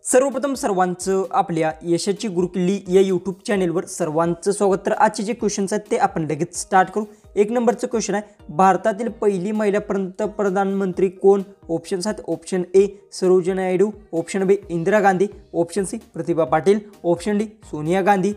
सर्वप्रथम सर्वांचं आपल्या यशाची गुरुकिल्ली या यूट्यूब चॅनेलवर सर्वांचं स्वागत। तर आजचे जे क्वेश्चन्स आहेत ते आपण लगेच स्टार्ट करू। एक नंबरचं क्वेश्चन आहे, भारतातील पहिली महिला पंतप्रधानमंत्री कोण? ऑप्शन्स आहेत, option A Sarojini Naidu, option B Indira Gandhi, option C Pratibha Patil, option D Sonia Gandhi.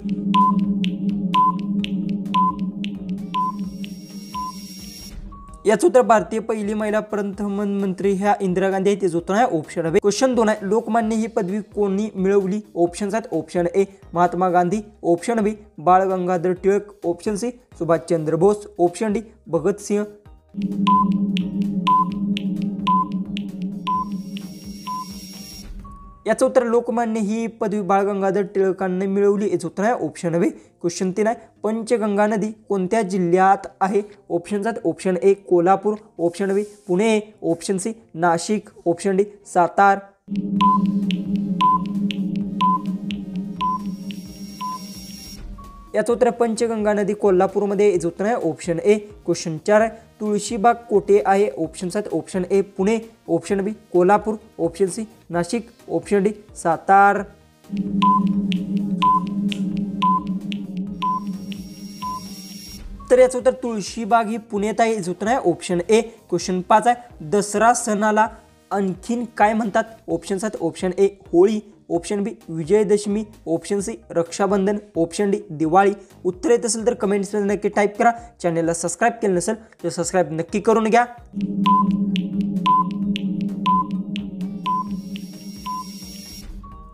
याचं उत्तर भारतीय पहिली महिला प्रधानमंत्री ह्या इंदिरा गांधी आहे, ते उत्तर आहे ऑप्शन बी। क्वेश्चन 2 आहे, लोकमान्य ही पदवी कोणी मिळवली? ऑप्शन्स आहेत, option A Mahatma Gandhi, option B Bal Gangadhar Tilak, option C Subhash Chandra Bose, option D Bhagat Singh. याचं उत्तर लोकमान्य ही पदवी बाळ गंगाधर टिळकांनी मिळवली, याचं उत्तर आहे ऑप्शन बी। क्वेश्चन 3 आहे, पंचगंगा नदी कोणत्या जिल्ह्यात आहे? ऑप्शन्स आहेत, option A Kolhapur, option B Pune, option C Nashik, option D Satara. याचं उत्तर पंचगंगा नदी कोल्हापूरमध्ये, याचं उत्तर आहे ऑप्शन ए। क्वेश्चन 4 आहे, तुळशीबाग कोठे आहे? ऑप्शन्स आहेत, option A Pune, option B Kolhapur, option C Nashik, option D Satara. तर याचं उत्तर तुळशीबाग ही पुण्यात आहे, याचं उत्तर आहे ऑप्शन ए। क्वेश्चन 5 आहे, दसरा सणाला आणखीन काय म्हणतात? ऑप्शन्स आहेत, option A Holi, option B Vijayadashami, option C Raksha Bandhan, option D Diwali. उत्तर येत असेल तर कमेंट्समध्ये नक्की टाईप करा। चॅनलला सबस्क्राईब केलं नसेल तर सबस्क्राईब नक्की करून घ्या।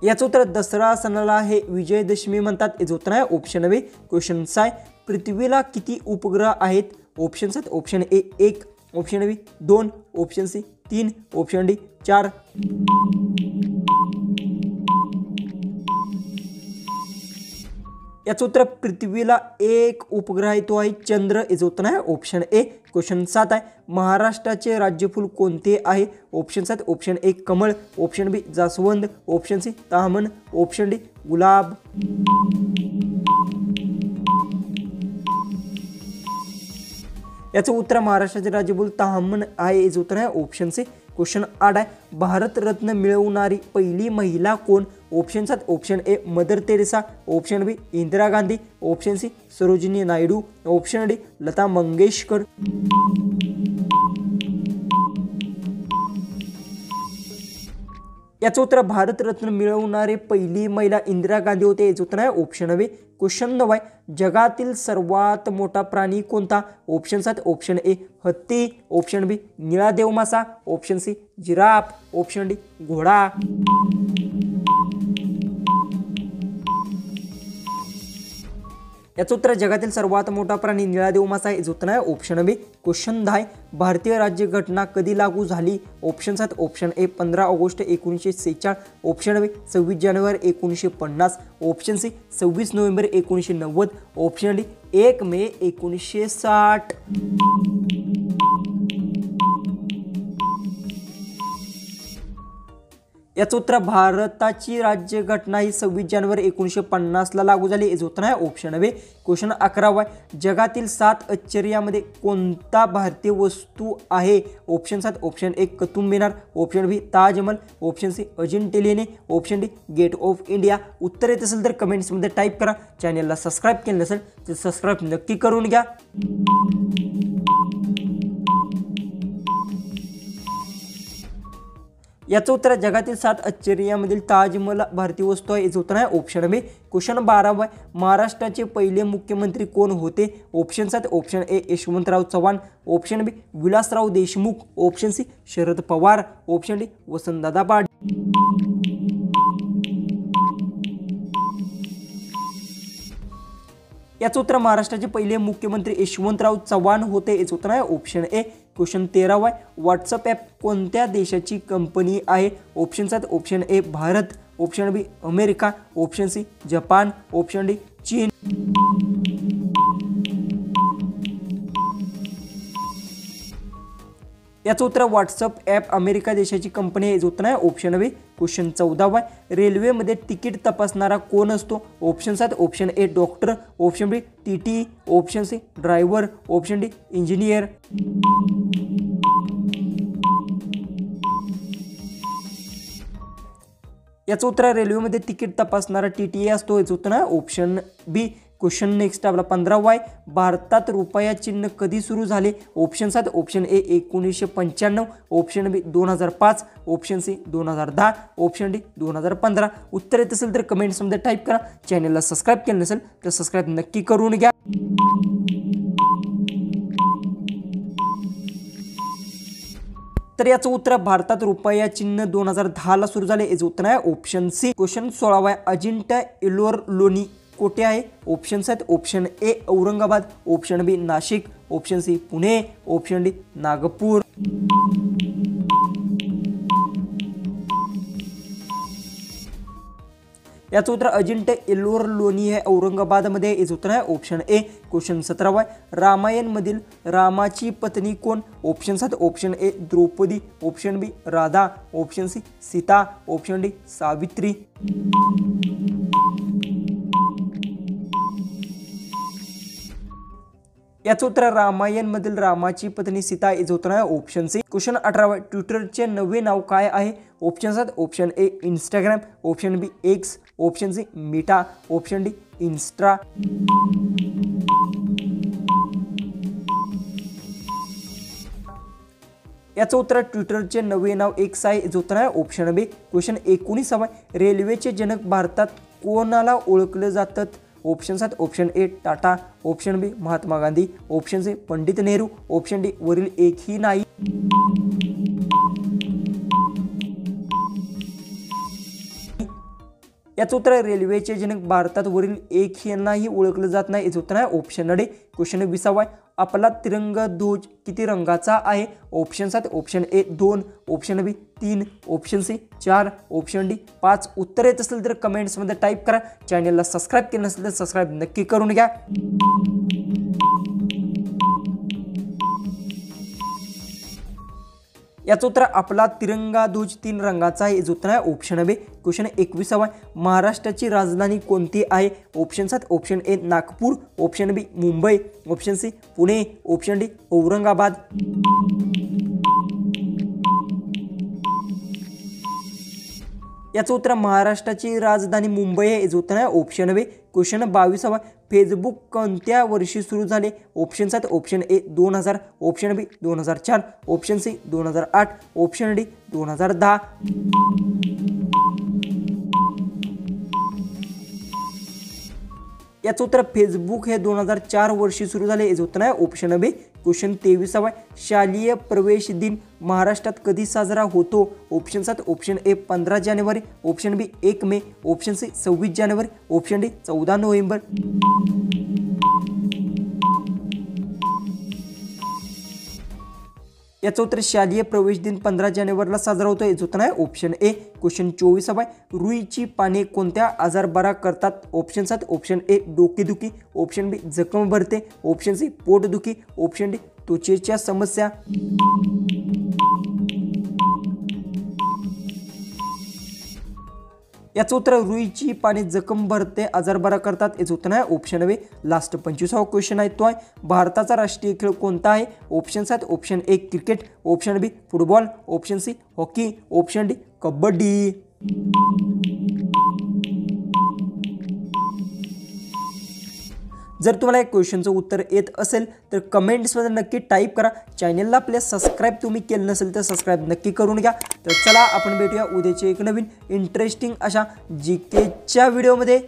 याचं उत्तर दसरा सणाला हे विजयदशमी म्हणतात, याचं उत्तर आहे ऑप्शन बी। क्वेश्चन 6, पृथ्वीला किती उपग्रह आहेत? ऑप्शन्स आहेत, option A 1, option B 2, option C 3, option D 4। याचं उत्तर पृथ्वीला एक उपग्रह आहे, तो आहे चंद्र, याचं उत्तर आहे ऑप्शन ए। क्वेश्चन 7 आहे, महाराष्ट्राचे राज्यफूल कोणते आहे? ऑप्शन्स आहेत, ऑप्शन ए कमळ, ऑप्शन बी जास्वंद, ऑप्शन सी तामन, ऑप्शन डी गुलाब। याचं उत्तर महाराष्ट्राचे राज्यफूल तामन आहे, याचं उत्तर आहे ऑप्शन सी। क्वेश्चन 8 आहे, भारतरत्न मिळवणारी पहिली महिला कोण? ऑप्शन्स आहेत, option A Mother Teresa, option B Indira Gandhi, option C Sarojini Naidu, option D Lata Mangeshkar. याचं उत्तर भारतरत्न मिळवणारे पहिली महिला इंदिरा गांधी होते, याचं उत्तर आहे ऑप्शन बी। क्वेश्चन 9 आहे, जगातील सर्वात मोठा प्राणी कोणता? ऑप्शन्स आहेत, ऑप्शन ए हत्ती, ऑप्शन बी निळा देव मासा, option C giraffe, option D घोडा। याचं उत्तर जगातील सर्वात मोठा प्राणी निळा देव मासा आहे, याचं उत्तर आहे ऑप्शन बी। क्वेश्चन 10, भारतीय राज्यघटना कधी लागू झाली? ऑप्शन्स आहेत, option A 15 August 1946, option B 26 जानेवारी 1950, option C 26 November 1990, option D 1 May 1960। याचं उत्तर भारताची राज्यघटना ही 26 जानेवारी 1950ला लागू झाली, याचं उत्तर आहे ऑप्शन बी। क्वेश्चन 11 आहे, जगातील 7 आश्चर्यामध्ये कोणता भारतीय वस्तू आहे? ऑप्शन्स आहेत, option A Qutub Minar, option B Taj Mahal, option C Ajanta लेणी, option D gate of India. उत्तर येत असेल तर कमेंट्समध्ये टाईप करा। चॅनलला सबस्क्राईब केलं नसेल तर सबस्क्राईब नक्की करून घ्या। याचं उत्तर जगातील 7 आश्चर्यामधील ताजमहल भारतीय वस्तू आहे, याचं उत्तर आहे ऑप्शन बी। क्वेश्चन 12 आहे, महाराष्ट्राचे पहिले मुख्यमंत्री कोण होते? ऑप्शन्स आहेत, option A Yashwantrao Chavan, option B Vilasrao Deshmukh, option C Sharad Pawar, option D Vasantdada Patil. याचं उत्तर महाराष्ट्राचे पहिले मुख्यमंत्री यशवंतराव चव्हाण होते, याचं उत्तर आहे ऑप्शन ए। क्वेश्चन 13 आहे, व्हॉट्सअप ॲप कोणत्या देशाची कंपनी आहे? ऑप्शन्स आहेत, option A Bharat, option B America, option C Japan, option D चीन। याचं उत्तर व्हॉट्सअप ॲप अमेरिका देशाची कंपनी आहे, याचं उत्तर आहे ऑप्शन बी। क्वेश्चन 14 आहे, रेल्वेमध्ये तिकीट तपासणारा कोण असतो? ऑप्शन्स आहेत, option A doctor, option B TT, option C driver, option D engineer. याचं उत्तर रेल्वेमध्ये तिकीट तपासणारा TTA असतो, याचं उत्तर आहे ऑप्शन बी. क्वेश्चन नेक्स्ट आपला 15 आहे. भारतात रुपया चिन्ह कधी सुरू झाले? ऑप्शन्स आहेत option A 1995, option B 2005, option C 2010, option D 2015. उत्तर येत असेल तर कमेंट्समध्ये टाईप करा. चॅनलला सबस्क्राईब केलं नसेल तर सबस्क्राईब नक्की करून घ्या. तर याचं उत्तर भारतात रुपया चिन्ह 2010ला सुरू झाले, याचं उत्तर आहे ऑप्शन सी. क्वेश्चन 16 आहे. अजिंठा एलोरा लेणी कोठे आहे? ऑप्शन्स आहेत option A Aurangabad, option B Nashik, option C Pune, option D Nagpur. याचं उत्तर अजिंठा एलोरा लेणी हे औरंगाबादमध्ये, याचं उत्तर आहे ऑप्शन ए. क्वेश्चन 17 आहे. रामायण मधील रामाची पत्नी कोण? ऑप्शन्स आहेत option A Draupadi, option B Radha, option C Sita, option D Savitri. याचं उत्तर रामायण मधील रामाची पत्नी सीता, याचं उत्तर आहे ऑप्शन सी. क्वेश्चन 18 ट्विटरचे नवे नाव काय आहे? ऑप्शन्स आहेत option A Instagram, option B X, option C Meta, option D Insta. याचं उत्तर ट्विटरचे नवे नाव एक्स आहे, याचं उत्तर आहे ऑप्शन बी. क्वेश्चन 19 रेल्वेचे जनक भारतात कोणाला ओळखले जातात? ऑप्शन्स आहेत option A Tata, option B Mahatma Gandhi, option C Pandit Nehru, option D वरील एकही नाही. याचं उत्तर रेल्वेचे जनक भारतात वरील एक यांनाही ओळखलं जात नाही, याचं उत्तर आहे ऑप्शन डी. क्वेश्चन 20 आहे. आपला तिरंगा ध्वज किती रंगाचा आहे? ऑप्शन्स आहेत option A 2, option B 3, option C 4, option D 5. उत्तर येत असेल तर कमेंट्समध्ये टाईप करा. चॅनलला सबस्क्राईब केलं नसेल तर सबस्क्राईब नक्की करून घ्या. याचं उत्तर आपला तिरंगा ध्वज 3 रंगाचा आहे, याचं उत्तर आहे ऑप्शन बी. क्वेश्चन 21 आहे. महाराष्ट्राची राजधानी कोणती आहे? ऑप्शन्स आहेत option A Nagpur, option B Mumbai, option C Pune, option D Aurangabad. याचं उत्तर महाराष्ट्राची राजधानी मुंबई आहे, याचं उत्तर आहे ऑप्शन बी. क्वेश्चन 22 फेसबुक कोणत्या वर्षी सुरू झाले? ऑप्शन्स आहेत option A 2000, option B 2004, option C 2008, option D 2010. याचं उत्तर फेसबुक हे 2004 वर्षी सुरू झाले, याचं उत्तर आहे ऑप्शन बी. क्वेश्चन 23 शालेय प्रवेश दिन महाराष्ट्रात कधी साजरा होतो? ऑप्शन्स आहेत ऑप्शन ए 15 जानेवारी, option B 1 May, option C 26 जानेवारी, ऑप्शन डी 14 नोव्हेंबर. याचं उत्तर शालेय प्रवेश दिन 15 जानेवारीला साजरा होतो, याचं उत्तर आहे ऑप्शन ए. क्वेश्चन 24 रुईची पाने कोणत्या आजार बरा करतात? ऑप्शन्स आहेत ऑप्शन ए डोकेदुखी, ऑप्शन बी जखम भरते, ऑप्शन सी पोटदुखी, ऑप्शन डी त्वचेच्या समस्या. याचं उत्तर रुईची पाने जखम भरते आजार बरा करतात, याचं उत्तर आहे ऑप्शन बी. लास्ट 25वा क्वेश्चन आहे तो आहे भारताचा राष्ट्रीय खेळ कोणता आहे? ऑप्शन्स आहेत option A cricket, option B football, option C hockey, option D kabaddi. जर तुम्हाला या क्वेश्चनचं उत्तर येत असेल तर कमेंट्समध्ये नक्की टाईप करा. चॅनलला आपल्या सबस्क्राईब तुम्ही केलं नसेल तर सबस्क्राईब नक्की करून घ्या. तर चला आपण भेटूया उद्याच्या एक नवीन इंटरेस्टिंग अशा GKच्या व्हिडिओमध्ये.